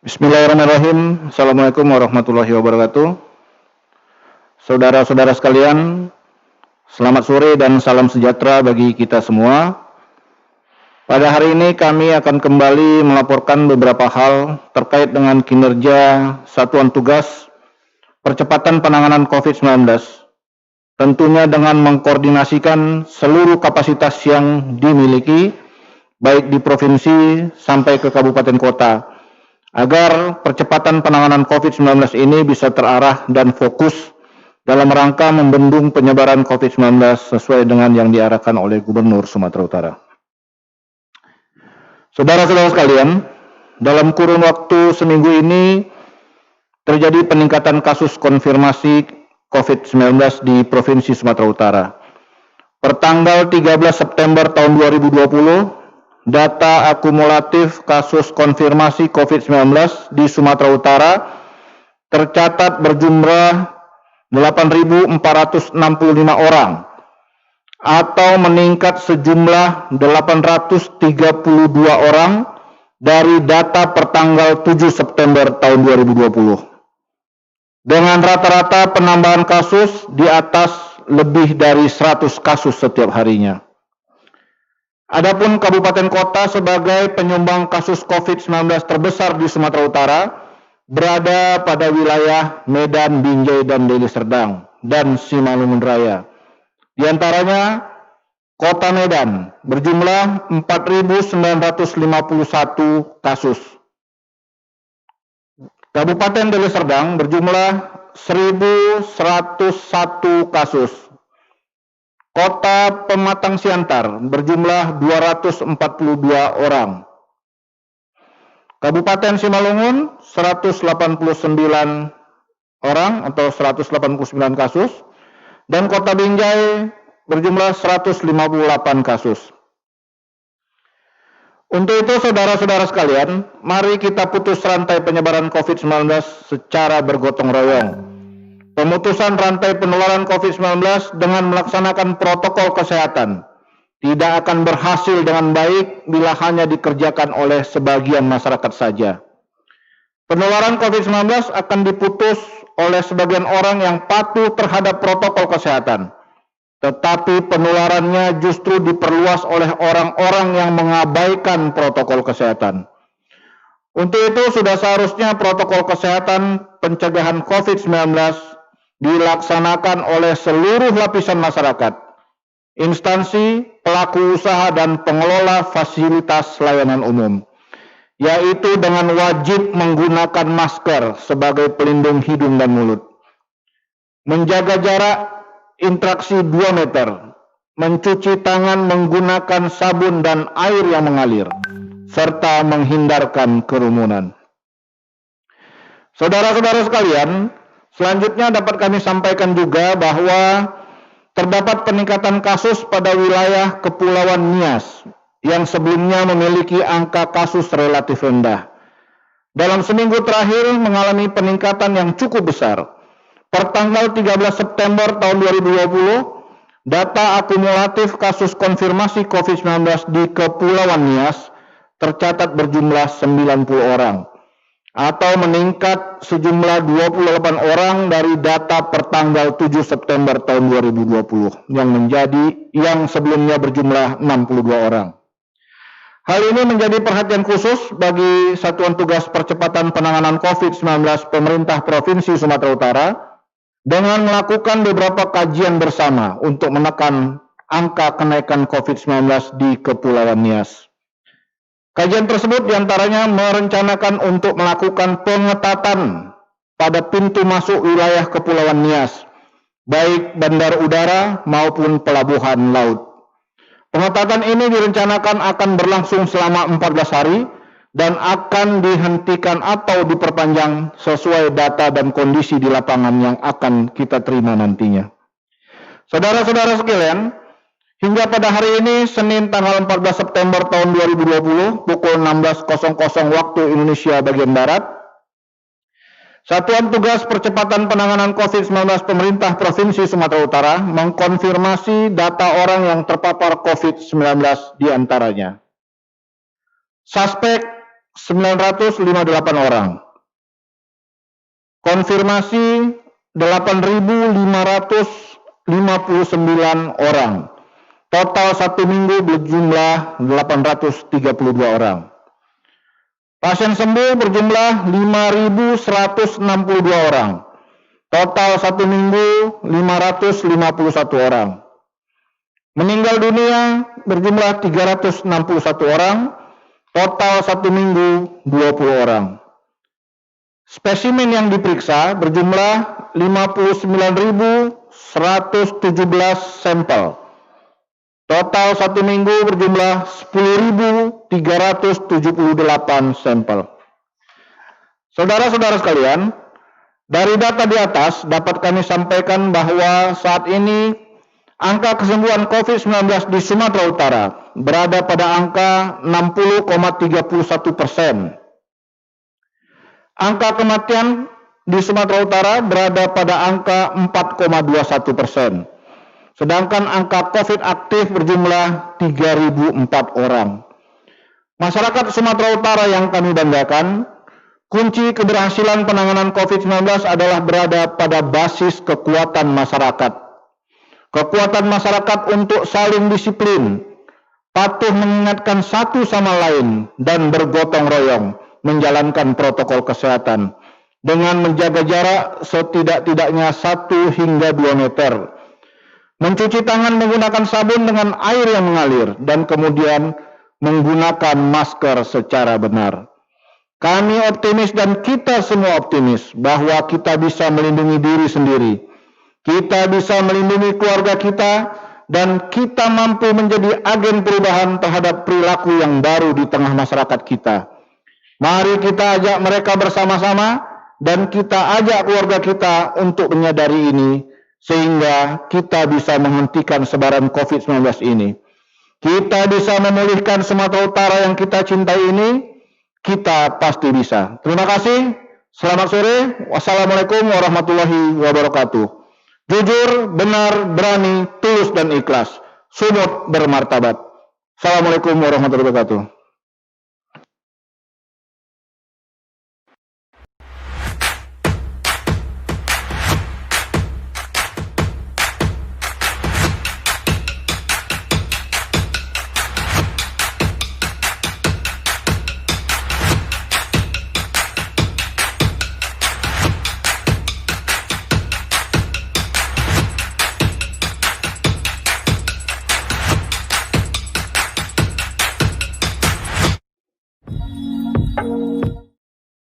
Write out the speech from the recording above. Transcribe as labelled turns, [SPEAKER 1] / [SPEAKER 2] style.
[SPEAKER 1] Bismillahirrahmanirrahim. Assalamualaikum warahmatullahi wabarakatuh. Saudara-saudara sekalian, selamat sore dan salam sejahtera bagi kita semua. Pada hari ini kami akan kembali melaporkan beberapa hal terkait dengan kinerja Satuan Tugas Percepatan Penanganan COVID-19. Tentunya dengan mengkoordinasikan seluruh kapasitas yang dimiliki, baik di provinsi sampai ke kabupaten kota, agar percepatan penanganan COVID-19 ini bisa terarah dan fokus dalam rangka membendung penyebaran COVID-19 sesuai dengan yang diarahkan oleh Gubernur Sumatera Utara. Saudara-saudara sekalian, dalam kurun waktu seminggu ini terjadi peningkatan kasus konfirmasi COVID-19 di Provinsi Sumatera Utara. Pertanggal 13 September tahun 2020, data akumulatif kasus konfirmasi COVID-19 di Sumatera Utara tercatat berjumlah 8.465 orang atau meningkat sejumlah 832 orang dari data pertanggal 7 September tahun 2020. Dengan rata-rata penambahan kasus di atas lebih dari 100 kasus setiap harinya. Adapun kabupaten kota sebagai penyumbang kasus COVID-19 terbesar di Sumatera Utara berada pada wilayah Medan, Binjai, dan Deli Serdang, dan Simalungun Raya. Di antaranya, Kota Medan berjumlah 4.951 kasus. Kabupaten Deli Serdang berjumlah 1.101 kasus. Kota Pematang Siantar berjumlah 242 orang. Kabupaten Simalungun 189 orang atau 189 kasus. Dan Kota Binjai berjumlah 158 kasus. Untuk itu saudara-saudara sekalian, mari kita putus rantai penyebaran COVID-19 secara bergotong royong. Pemutusan rantai penularan COVID-19 dengan melaksanakan protokol kesehatan tidak akan berhasil dengan baik bila hanya dikerjakan oleh sebagian masyarakat saja. Penularan COVID-19 akan diputus oleh sebagian orang yang patuh terhadap protokol kesehatan, tetapi penularannya justru diperluas oleh orang-orang yang mengabaikan protokol kesehatan. Untuk itu sudah seharusnya protokol kesehatan pencegahan COVID-19 dilaksanakan oleh seluruh lapisan masyarakat, instansi, pelaku usaha, dan pengelola fasilitas layanan umum, yaitu dengan wajib menggunakan masker sebagai pelindung hidung dan mulut, menjaga jarak interaksi 2 meter, mencuci tangan menggunakan sabun dan air yang mengalir, serta menghindarkan kerumunan. Saudara-saudara sekalian, selanjutnya dapat kami sampaikan juga bahwa terdapat peningkatan kasus pada wilayah Kepulauan Nias yang sebelumnya memiliki angka kasus relatif rendah. Dalam seminggu terakhir mengalami peningkatan yang cukup besar. Pertanggal 13 September tahun 2020, data akumulatif kasus konfirmasi COVID-19 di Kepulauan Nias tercatat berjumlah 90 orang. Atau meningkat sejumlah 28 orang dari data pertanggal 7 September tahun 2020 yang sebelumnya berjumlah 62 orang. Hal ini menjadi perhatian khusus bagi Satuan Tugas Percepatan Penanganan COVID-19 Pemerintah Provinsi Sumatera Utara dengan melakukan beberapa kajian bersama untuk menekan angka kenaikan COVID-19 di Kepulauan Nias. Kajian tersebut diantaranya merencanakan untuk melakukan pengetatan pada pintu masuk wilayah Kepulauan Nias, baik bandar udara maupun pelabuhan laut. Pengetatan ini direncanakan akan berlangsung selama 14 hari dan akan dihentikan atau diperpanjang sesuai data dan kondisi di lapangan yang akan kita terima nantinya. Saudara-saudara sekalian, hingga pada hari ini, Senin tanggal 14 September tahun 2020, pukul 16.00 waktu Indonesia bagian Barat, Satuan Tugas Percepatan Penanganan COVID-19 Pemerintah Provinsi Sumatera Utara mengkonfirmasi data orang yang terpapar COVID-19 di antaranya. Suspek orang. Konfirmasi 8.559 orang. Total 1 minggu berjumlah 832 orang. Pasien sembuh berjumlah 5.162 orang. Total 1 minggu 551 orang. Meninggal dunia berjumlah 361 orang. Total 1 minggu 20 orang. Spesimen yang diperiksa berjumlah 59.117 sampel. Total 1 minggu berjumlah 10.378 sampel. Saudara-saudara sekalian, dari data di atas dapat kami sampaikan bahwa saat ini angka kesembuhan COVID-19 di Sumatera Utara berada pada angka 60,31%. Angka kematian di Sumatera Utara berada pada angka 4,21%. Sedangkan angka COVID aktif berjumlah 3.004 orang. Masyarakat Sumatera Utara yang kami banggakan, kunci keberhasilan penanganan COVID-19 adalah berada pada basis kekuatan masyarakat. Kekuatan masyarakat untuk saling disiplin, patuh mengingatkan satu sama lain, dan bergotong royong menjalankan protokol kesehatan dengan menjaga jarak setidak-tidaknya 1 hingga 2 meter. Mencuci tangan menggunakan sabun dengan air yang mengalir, dan kemudian menggunakan masker secara benar. Kami optimis dan kita semua optimis bahwa kita bisa melindungi diri sendiri. Kita bisa melindungi keluarga kita, dan kita mampu menjadi agen perubahan terhadap perilaku yang baru di tengah masyarakat kita. Mari kita ajak mereka bersama-sama, dan kita ajak keluarga kita untuk menyadari ini, sehingga kita bisa menghentikan sebaran COVID-19 ini. Kita bisa memulihkan Sumatera Utara yang kita cintai ini. Kita pasti bisa. Terima kasih. Selamat sore. Wassalamualaikum warahmatullahi wabarakatuh. Jujur, benar, berani, tulus, dan ikhlas. Sumut bermartabat. Assalamualaikum warahmatullahi wabarakatuh.